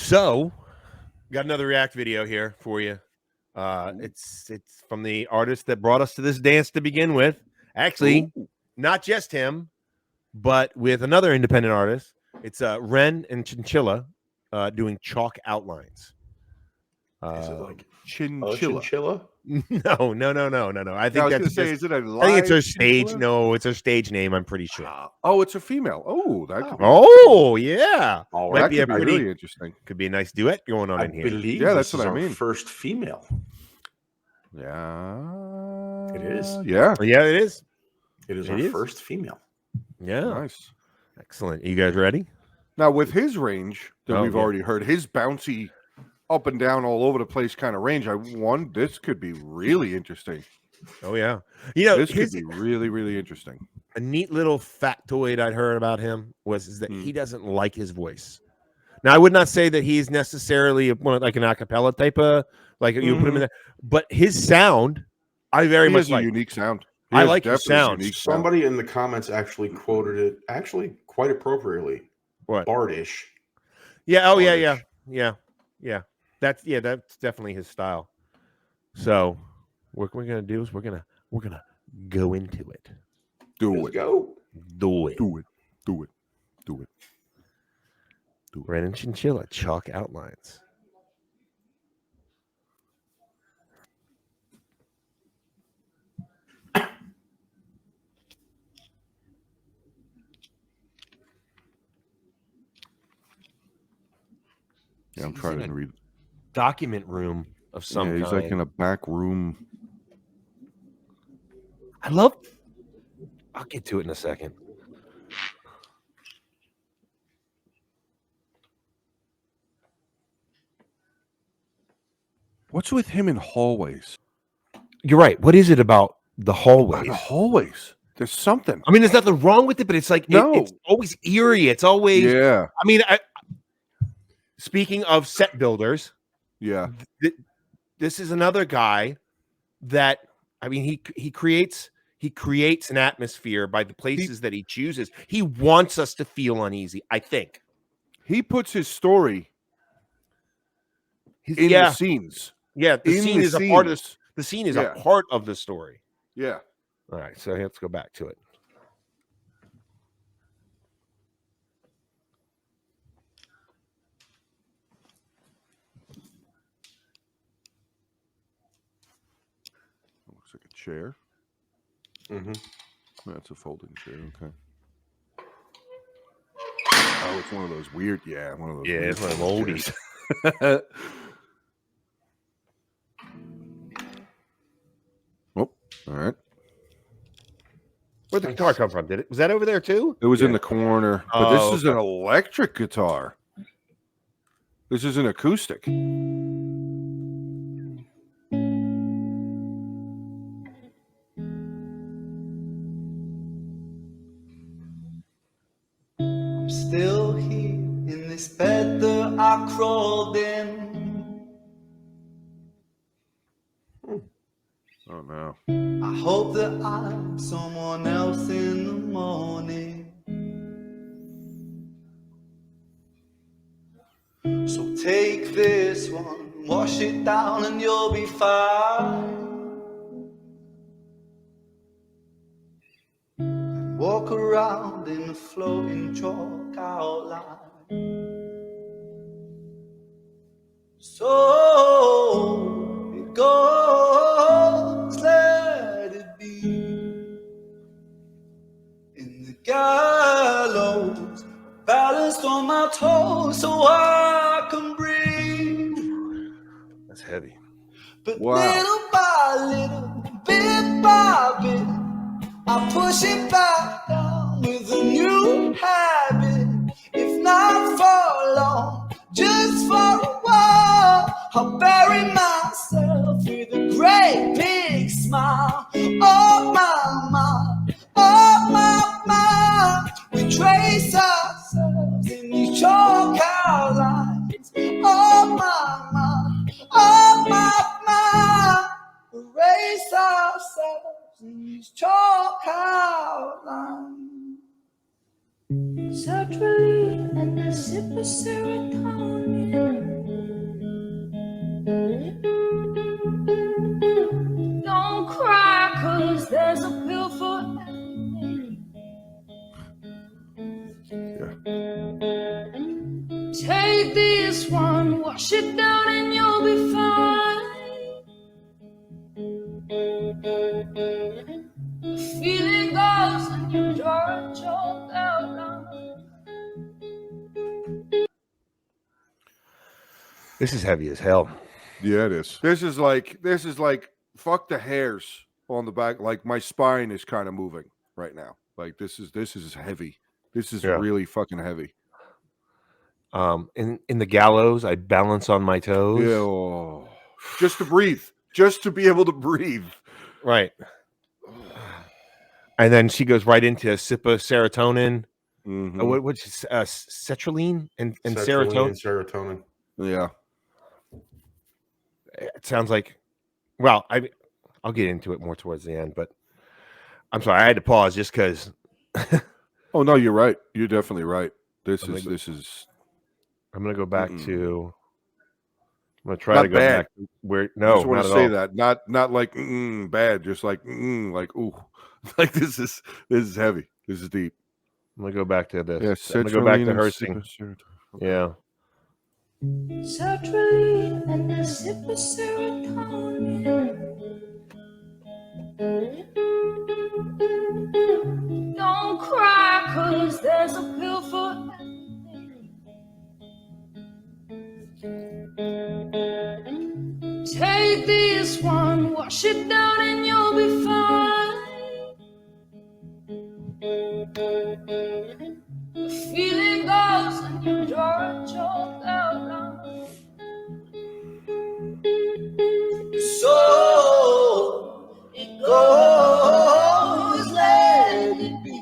So, got another React video here for you. It's from the artist that brought us to this dance to begin with. Actually, not just him, but with another independent artist. It's Ren and Chinchilla doing chalk outlines. Is it like Chinchilla? Chinchilla? No. I think I was say, is it a live I think it's her stage. chinchilla? No, it's her stage name. I'm pretty sure. Oh, it's a female. Oh, that could be. Oh, yeah. All Might right. be a That could be pretty really interesting. Could be a nice duet going on I in here. believe Yeah, this that's what is I our mean. first female. Yeah. It is. Yeah. Yeah, it is. It is It our is. first female. Yeah. Nice. Excellent. You guys ready? Now, with his range that we've yeah. already heard, his bouncy, up and down, all over the place kind of range, this could be really interesting. Oh, yeah. You know, This could be really, really interesting. a neat little factoid I'd heard about him is that he doesn't like his voice. Now, I would not say that he's necessarily like an a cappella type of, like you put him in there, but his sound, I very much like. A unique sound. I like his sound. Somebody in the comments actually quoted it, actually quite appropriately. What? Bardish. Yeah. Oh, Bardish. yeah. That's definitely his style. So, what we're gonna do is we're gonna go into it. Let's go. Do it. Do it. Ren and Chinchilla chalk outlines. Yeah, I'm trying to read. Document room of some kind. He's like in a back room. I'll get to it in a second. What's with him in hallways? You're right. What is it about the hallways? The hallways. There's something. I mean, there's nothing wrong with it, but it's like it's always eerie. It's always I mean, speaking of set builders, this is another guy that he creates an atmosphere by the places that he chooses. He wants us to feel uneasy. I think he puts his story in the scenes. Yeah, the scene is a part of this. The scene is a part of the story. Yeah. All right, so let's go back to it. Looks like a chair. That's a folding chair. Okay. Oh, it's one of those weird. Yeah, one of those. Yeah, it's one of oldies. Oh, all right. Where'd the guitar come from? Was that over there too? It was in the corner, but this is an electric guitar. This is an acoustic. I'm still here in this bed that I crawled in. Oh no. I hope that I'm someone else in the morning. So take this one, wash it down and you'll be fine. And walk around in a floating chalk outline. So it goes, let it be. In the gallows, balanced on my toes so I can breathe. That's heavy. But little by little, bit by bit, I push it back down with a new habit. If not for long, just for a while, I'll bury myself with a great big smile. Oh my mind, oh my mind, we trace ourselves in these chalk outlines. Oh my mind, oh my mind, erase ourselves in these chalk outlines. Surgery and a sip of serotonin. Take this one, wash it down, and you'll be fine. The feeling goes, and you draw it all out. This is heavy as hell. Yeah, it is. This is like fuck the hairs on the back. Like my spine is kind of moving right now. Like this is heavy. This is really fucking heavy. In the gallows, I balance on my toes. Yeah, oh. Just to breathe, just to be able to breathe. Right. And then she goes right into a sip of serotonin. Mm-hmm. What's sertraline and Sertraline serotonin? and serotonin. Yeah. It sounds like, well, I'll get into it more towards the end, but I'm sorry, I had to pause just because. Oh no, you're right. You're definitely right. This is. I'm gonna go back to. I'm gonna try not to go bad. back to where. I No, just want not to at say all. that. Not like bad. Just like like ooh, like this is heavy. This is deep. I'm gonna go back to this. Yeah, I'm gonna go back to sertraline her and sing. serotonin. Yeah. Sertraline and a sip of serotonin. Don't cry, 'cause there's a pill for everything. Take this one, wash it down, and you'll be fine. The feeling goes, and you draw it all out. So it goes, let it be.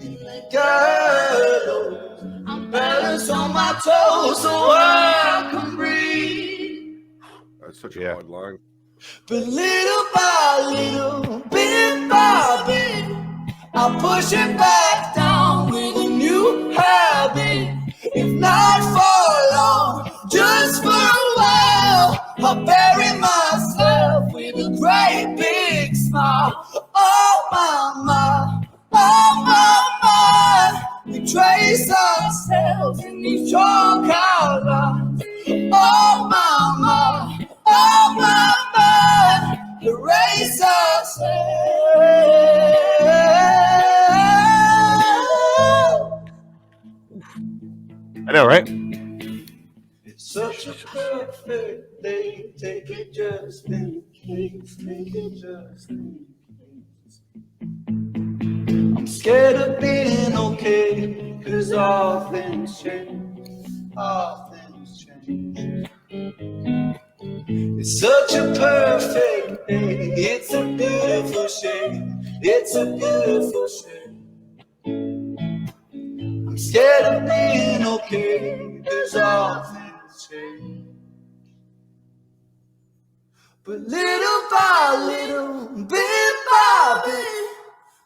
In the gallows, I'm balanced on my toes so I can breathe. That's such a Yeah. hard line. But little by little, bit by bit, I push it back down with a new habit. If not for long, just for a while, I'll bury myself with a great big smile. Oh my, oh my, we trace ourselves in these chalk outlines. Oh my, erase ourselves. I know, right? It's such a perfect day. Take it just in case. Take it just in case. I'm scared of being okay, 'cause all things change. All things change. It's such a perfect day. It's a beautiful shame. It's a beautiful shame. I'm scared of being okay, 'cause all things change. But little by little, bit by bit,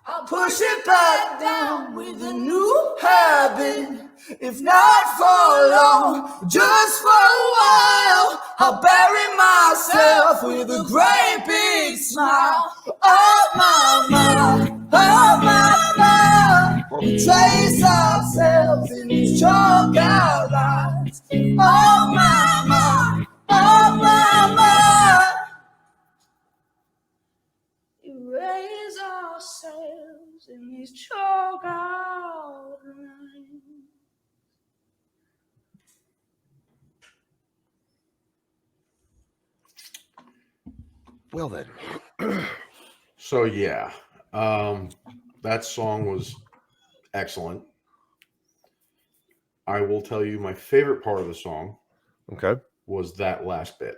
I'll push it back down with a new habit. If not for long, just for a while, I'll bury myself with a great big smile. Oh my, we trace ourselves in these chalk outlines. Oh my, erase ourselves in these chalk outlines. Well then. So yeah, that song was excellent. I will tell you my favorite part of the song Okay. was that last bit.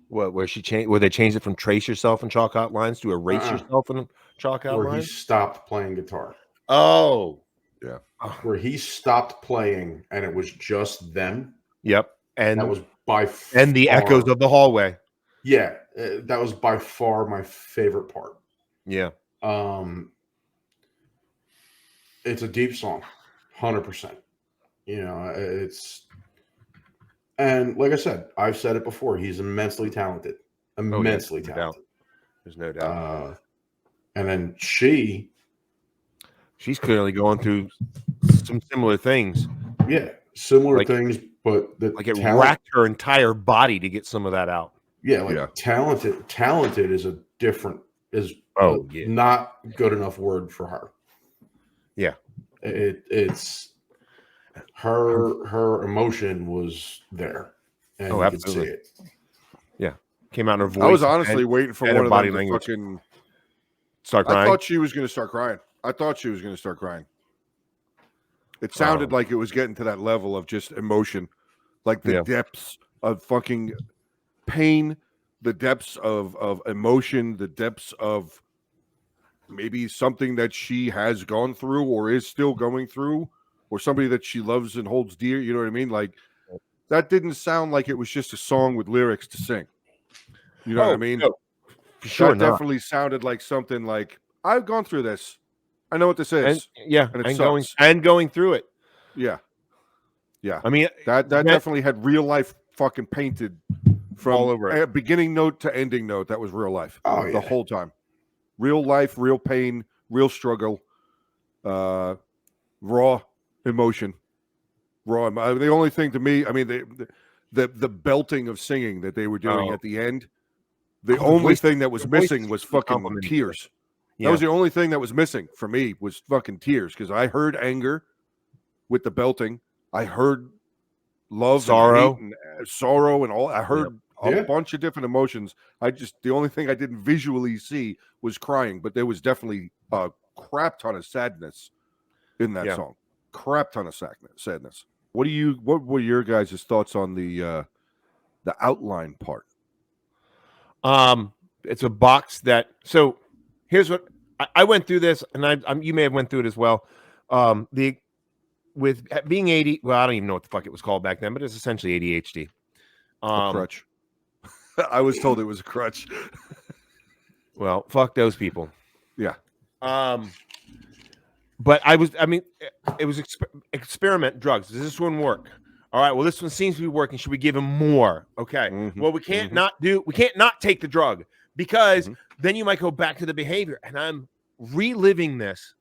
What? Where she changed? Where they changed it from trace yourself in chalk outlines to erase yourself in chalk Where he outlines? stopped playing guitar. Oh. Yeah. Where he stopped playing and it was just them. Yep. And That was by far, and the echoes of the hallway. Yeah, that was by far my favorite part. Yeah. It's a deep song, 100%. You know, and like I said, I've said it before. He's immensely talented, immensely talented. There's no doubt. And then she's clearly going through some similar things. Yeah, similar Like- things, but the Like it talent, racked her entire body to get some of that out. yeah, like Yeah. talented is a different Yeah. not good enough word for her. Yeah. It's her emotion was there, and Oh, you could see absolutely. it. Came out in her voice. I was honestly and waiting for and one her of body them to language. fucking. start I crying. thought she was going to start crying. It sounded like it was getting to that level of just emotion, like the depths of fucking pain, the depths of emotion, the depths of maybe something that she has gone through or is still going through, or somebody that she loves and holds dear. You know what I mean? Like that didn't sound like it was just a song with lyrics to sing. You know what I mean? No, for sure, that definitely sounded like something like I've gone through this. I know what this is. And going through it. Yeah. I mean, that definitely had real life fucking painted from all over it. Beginning note to ending note. That was real life. Oh, the whole time. Real life, real pain, real struggle, raw emotion, raw. The only thing to me, I mean, the belting of singing that they were doing at the end. The only thing that was missing was fucking tears. Yeah. That was the only thing that was missing for me was fucking tears, because I heard anger with the belting. I heard love, sorrow, and sorrow, and all. I heard a bunch of different emotions. The only thing I didn't visually see was crying, but there was definitely a crap ton of sadness in that song. Crap ton of sadness. What were your guys' thoughts on the outline part? It's a box that. So here's what I went through this, and you may have went through it as well. With being 80, well, I don't even know what the fuck it was called back then, but it's essentially ADHD. A crutch. I was told it was a crutch. Well, fuck those people. Yeah. But it was experiment drugs. Does this one work? All right. Well, this one seems to be working. Should we give him more? Okay. Mm-hmm. Well, we can't not take the drug, because then you might go back to the behavior. And I'm reliving this.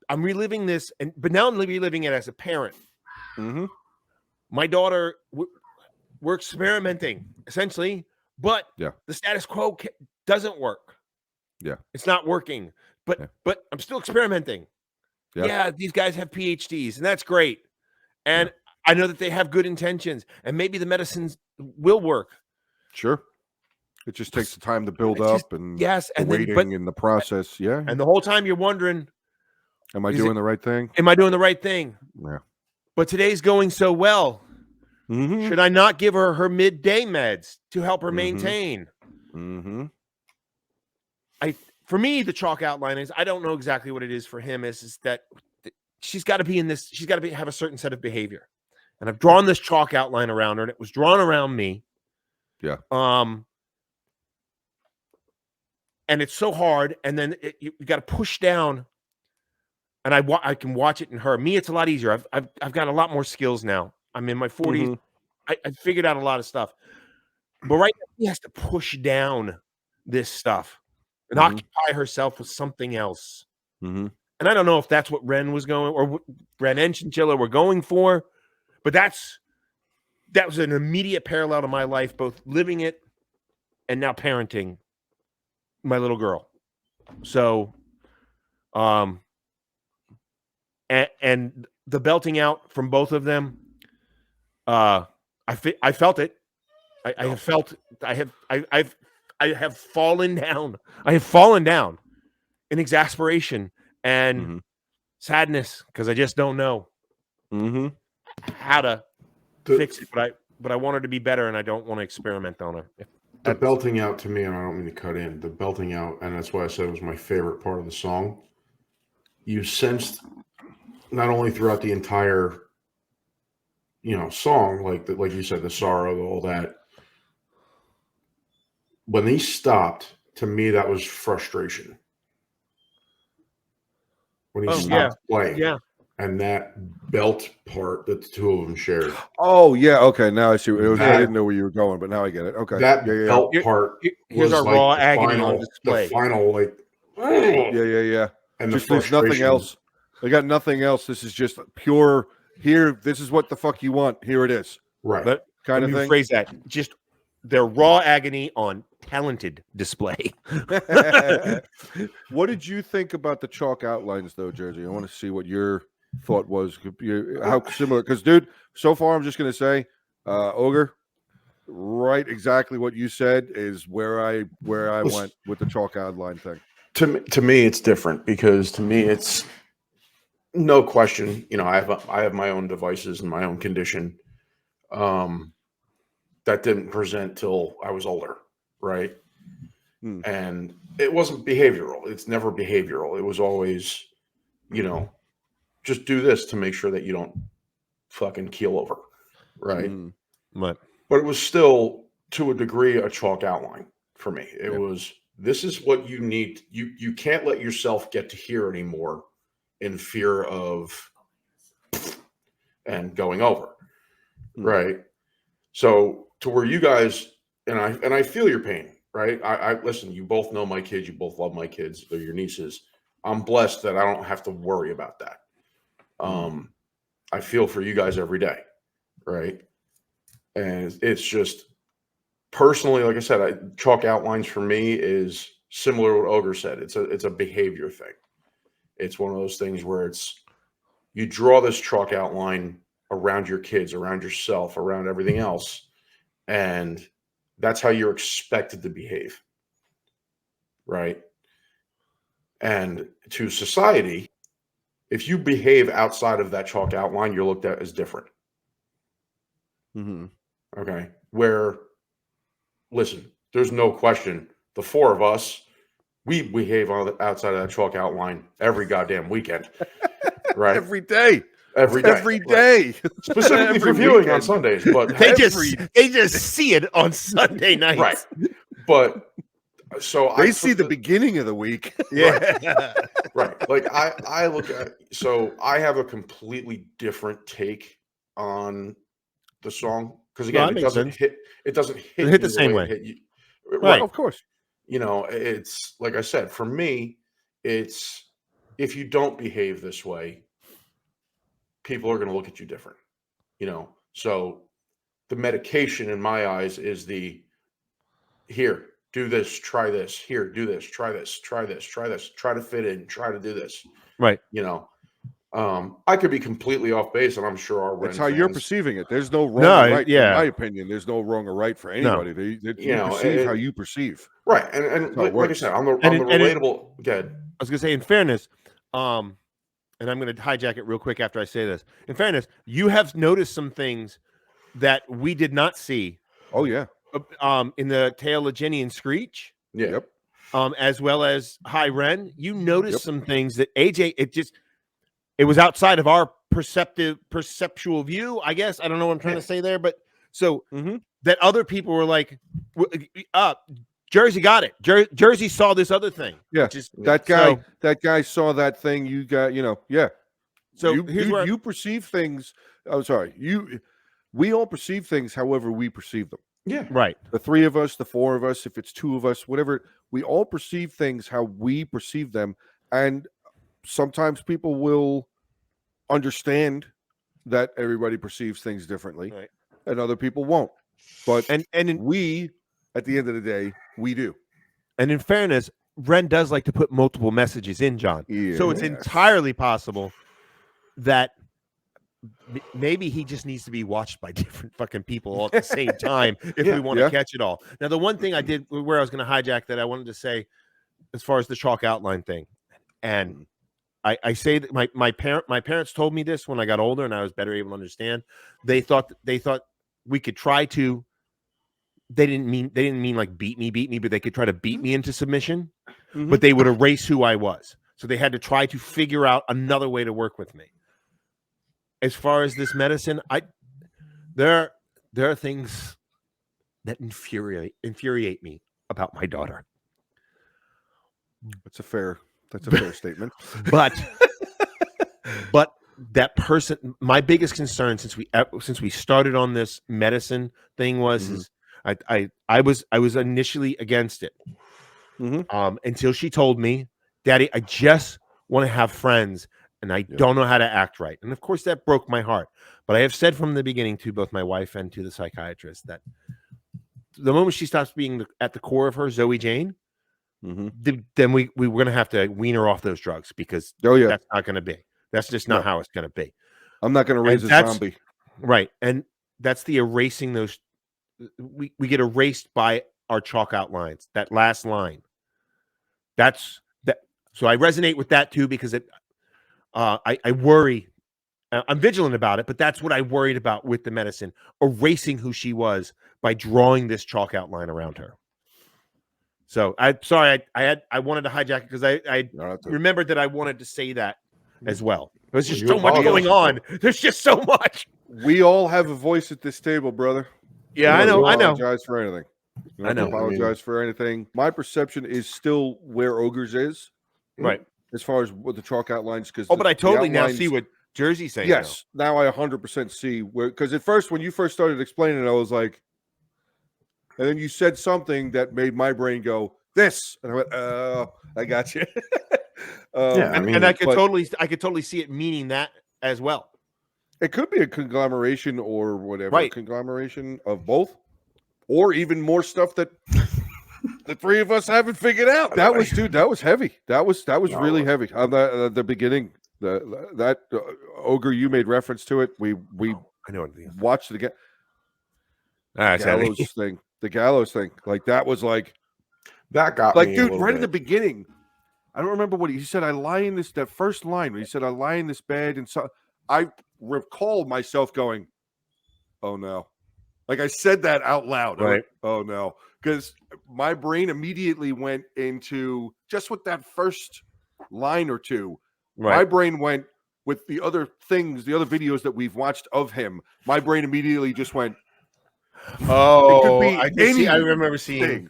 But now I'm reliving it as a parent. Mm-hmm. My daughter, we're experimenting essentially, but the status quo doesn't work. Yeah, it's not working. But I'm still experimenting. Yeah, these guys have PhDs, and that's great. And I know that they have good intentions, and maybe the medicines will work. Sure. It just takes the time to build up, and waiting in the process. Yeah. And the whole time you're wondering, am I doing the right thing? Am I doing the right thing? Yeah. But today's going so well. Mm-hmm. Should I not give her midday meds to help her maintain? Mm-hmm. For me, the chalk outline is, I don't know exactly what it is for him, is that she's got to be in this, she's got to have a certain set of behavior. And I've drawn this chalk outline around her, and it was drawn around me. Yeah. And it's so hard, and then you got to push down. And I can watch it in her. Me, it's a lot easier. I've got a lot more skills now. I'm in my 40s. Mm-hmm. I figured out a lot of stuff. But right now, he has to push down this stuff and occupy herself with something else. Mm-hmm. And I don't know if that's what Ren was going, or what Ren X Chinchilla were going for, but that was an immediate parallel to my life, both living it and now parenting my little girl. So, and the belting out from both of them, I felt it. I have fallen down. I have fallen down in exasperation and sadness, because I just don't know how to fix it. But I want her to be better, and I don't want to experiment on her. The belting out, to me, and I don't mean to cut in, the belting out, and that's why I said it was my favorite part of the song. You sensed, not only throughout the entire, song, like you said, the sorrow, all that. When they stopped, to me, that was frustration. When he stopped playing. Yeah. And that belt part that the two of them shared. Oh, yeah. Okay. Now I see what it was. I didn't know where you were going, but now I get it. Okay. That belt part. Here's our raw agony on display. The final, Yeah. And just there's nothing else. I got nothing else. This is just pure. Here, this is what the fuck you want. Here it is. Right. But Kind let of me thing. rephrase that. Just their raw agony on talented display. What did you think about the chalk outlines, though, Jersey? I want to see what your thought was. How similar? Because, dude, so far I'm just gonna say, Ogre, right? Exactly what you said is where I went with the chalk outline thing. To me, it's different because to me, it's no question. You know, I have my own devices and my own condition. That didn't present till I was older, right? And it wasn't behavioral. It's never behavioral. It was always, you know, just do this to make sure that you don't fucking keel over, right? But it was still, to a degree, a chalk outline for me. It was, this is what you need. You can't let yourself get to here anymore in fear of and going over, right? So to where you guys, and I feel your pain, right? I listen, you both know my kids, you both love my kids, they're your nieces. I'm blessed that I don't have to worry about that. I feel for you guys every day, right? And it's just personally, like I said, chalk outlines for me is similar to what Ogre said. It's a behavior thing. It's one of those things where it's, you draw this chalk outline around your kids, around yourself, around everything else, and that's how you're expected to behave, right? And to society, if you behave outside of that chalk outline, you're looked at as different. Okay. Where, listen, there's no question, the four of us, we behave outside of that chalk outline every goddamn weekend, right? Every day. Every day. Every day. Right. Specifically for viewing on Sundays, but they just see it on Sunday nights. Right. But so they see the beginning of the week. Yeah. Right. Like I look at, so I have a completely different take on the song. Because again, it doesn't hit the same way. Right. Of course. You know, it's like I said, for me, it's, if you don't behave this way, people are going to look at you different, you know? So the medication in my eyes is here, do this, try this, here, do this, try this, try this, try this, try to fit in, try to do this. Right. You know, I could be completely off base, and I'm sure our That's how you're perceiving it. There's no wrong or right. Yeah. In my opinion, there's no wrong or right for anybody. You perceive how you perceive. Right. And like I said, on the relatable. Good. I was gonna say, in fairness, and I'm gonna hijack it real quick after I say this. In fairness, you have noticed some things that we did not see. Oh yeah. In the tale of Jenny and Screech. Yeah. Yep. As well as Hi Ren, you noticed some things that AJ, it was outside of our perceptual view, I guess. I don't know what I'm trying to say there, but so that other people were like, Jersey got it. Jersey saw this other thing. Yeah, that guy saw that thing. You got, yeah. So you perceive things. I'm sorry. We all perceive things however we perceive them. Yeah. Right. The three of us, the four of us, if it's two of us, whatever, we all perceive things how we perceive them. And sometimes people will understand that everybody perceives things differently, right, and other people won't. But we, at the end of the day, we do. And in fairness, Ren does like to put multiple messages in, John. Yeah. So it's entirely possible that maybe he just needs to be watched by different fucking people all at the same time if we want to catch it all. Now, the one thing I did where I was going to hijack that I wanted to say as far as the chalk outline thing, and I say that my parents told me this when I got older and I was better able to understand. They thought we could try to. They didn't mean like beat me, but they could try to beat me into submission, but they would erase who I was. So they had to try to figure out another way to work with me. As far as this medicine, there are things that infuriate me about my daughter. That's a fair statement. But that person, my biggest concern since we started on this medicine thing was I was initially against it until she told me, Daddy, I just want to have friends and I don't know how to act right. And of course, that broke my heart. But I have said from the beginning to both my wife and to the psychiatrist that the moment she stops being at the core of her, Zoe Jane, then we were going to have to wean her off those drugs, because that's not going to be. That's just not how it's going to be. I'm not going to raise a zombie. Right. And that's the erasing those. We get erased by our chalk outlines. That last line. That's that. So I resonate with that too, because I worry. I'm vigilant about it, but that's what I worried about with the medicine, erasing who she was by drawing this chalk outline around her. So I'm sorry, I wanted to hijack it because I remembered that I wanted to say that as well. There's just so much going on. There's just so much. We all have a voice at this table, brother. Yeah, I know. Apologize for anything. I know. Apologize for anything. My perception is still where Ogres is, right? As far as what the chalk outlines, because but I totally now see what Jersey's saying. Yes, now I 100% see where. Because at first, when you first started explaining it, I was like, and then you said something that made my brain go this, and I went, "Oh, I got you." and I could totally see it meaning that as well. It could be a conglomeration or whatever, right? Conglomeration of both, or even more stuff that the three of us haven't figured out. That was heavy. That was really heavy on the beginning. That Ogre, you made reference to it. We I know watched it again. The gallows thing, like that was like that got like me dude right at the beginning. I don't remember what he said. I lie in this. That first line when he said, "I lie in this bed," and so I recall myself going, "Oh no!" Like I said that out loud. Right? Went, oh no, because my brain immediately went into just with that first line or two. Right. My brain went with the other things, the other videos that we've watched of him. My brain immediately just went, "Oh, it could be I remember seeing."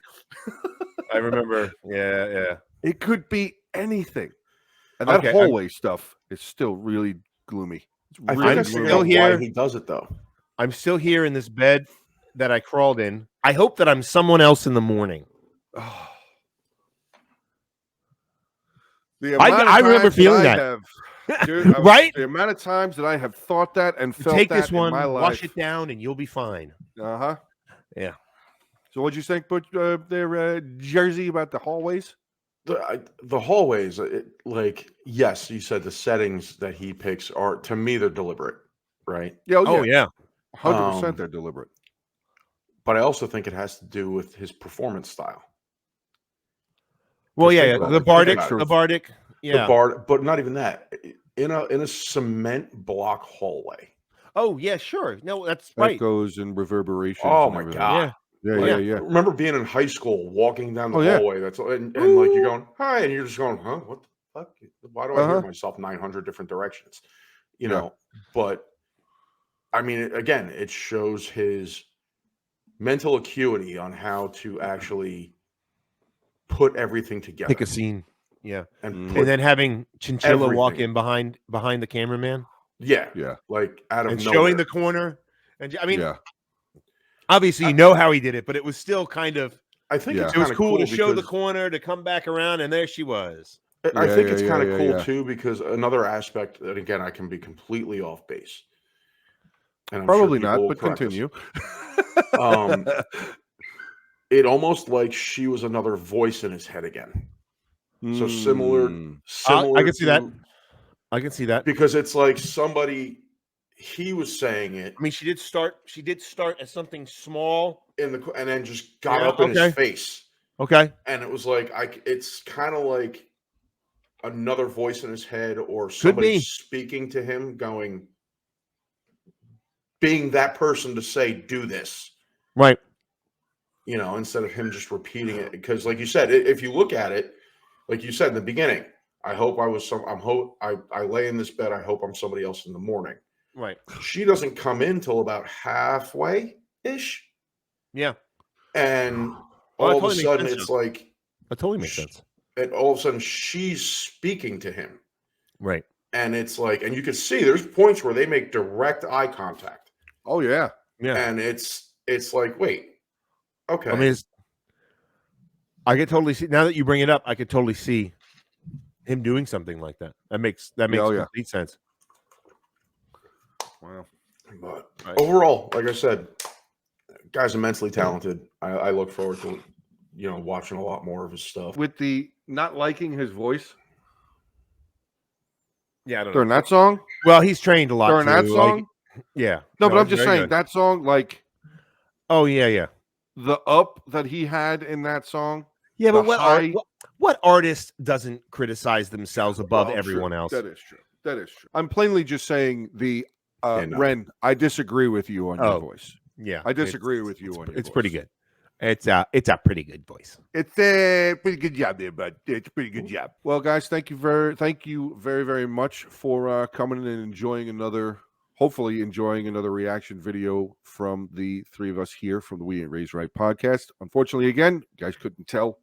I remember, yeah. It could be anything, and that hallway stuff is still really gloomy. I think I'm still here. Why he does it though. I'm still here in this bed that I crawled in. I hope that I'm someone else in the morning. I remember feeling that. Dude, right? The amount of times that I have thought that and felt take that this one, in my life. wash it down, and you'll be fine. Yeah. So what'd you think, there, Jersey, about the hallways? The hallways, like, yes, you said the settings that he picks are, to me, they're deliberate, right? Yeah. 100% they're deliberate. But I also think it has to do with his performance style. Well, the Bardic, yeah. But not even that. In a cement block hallway. Oh, yeah, sure. No, that's right. Echoes and reverberations. Oh, my God. Yeah. I remember being in high school, walking down the hallway. That's and like you're going, hi, and you're just going, huh? What the fuck? Why do I hear myself 900 different directions? You know, but I mean, again, it shows his mental acuity on how to actually put everything together. Pick a scene. Yeah. And then having Chinchilla walk in behind the cameraman. Yeah. Like out of and nowhere. Showing the corner. And I mean, obviously, you know how he did it, but it was still kind of. I think it was cool to show the corner, to come back around, and there she was. I think it's kind of cool too, because another aspect that, again, I can be completely off base. And I'm probably not, but continue. It almost like she was another voice in his head again. So similar. I can see that. I can see that, because it's like somebody. He was saying it. I mean, she did start as something small and then just got up in his face. Okay. And it was like it's kind of like another voice in his head, or somebody speaking to him, being that person to say, do this. Right. You know, instead of him just repeating it. Because like you said, if you look at it, like you said in the beginning, I lay in this bed. I hope I'm somebody else in the morning. Right. She doesn't come in till about halfway-ish. Yeah. And all of a sudden it's like... That totally makes sense. And all of a sudden she's speaking to him. Right. And it's like... And you can see there's points where they make direct eye contact. Oh, yeah. Yeah. And it's like, wait. Okay. I mean, I could totally see... Now that you bring it up, I could totally see him doing something like that. That makes complete sense. Wow. But overall, like I said, guy's immensely talented. I look forward to watching a lot more of his stuff. With the not liking his voice. Yeah, I don't during know. that song. Well, he's trained a lot during that song. Yeah. No, but I'm just saying that song, like. Oh yeah. The up that he had in that song. Yeah, but what artist doesn't criticize themselves above everyone else? That is true. That is true. I'm plainly just saying Ren, I disagree with you on your voice. Yeah. I disagree with you on your voice. It's pretty good. It's a pretty good voice. It's a pretty good job there, bud. It's a pretty good job. Well, guys, thank you very, very much for coming in and hopefully enjoying another reaction video from the three of us here from the We Ain't Raised Right podcast. Unfortunately, again, you guys couldn't tell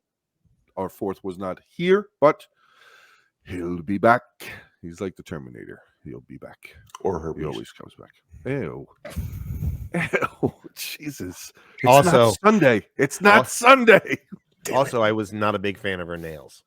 our fourth was not here, but he'll be back. He's like the Terminator. He'll be back. Or Herbie. He always comes back. Ew. Ew. Jesus. It's Also, not Sunday. It's not Sunday. Also, I was not a big fan of her nails.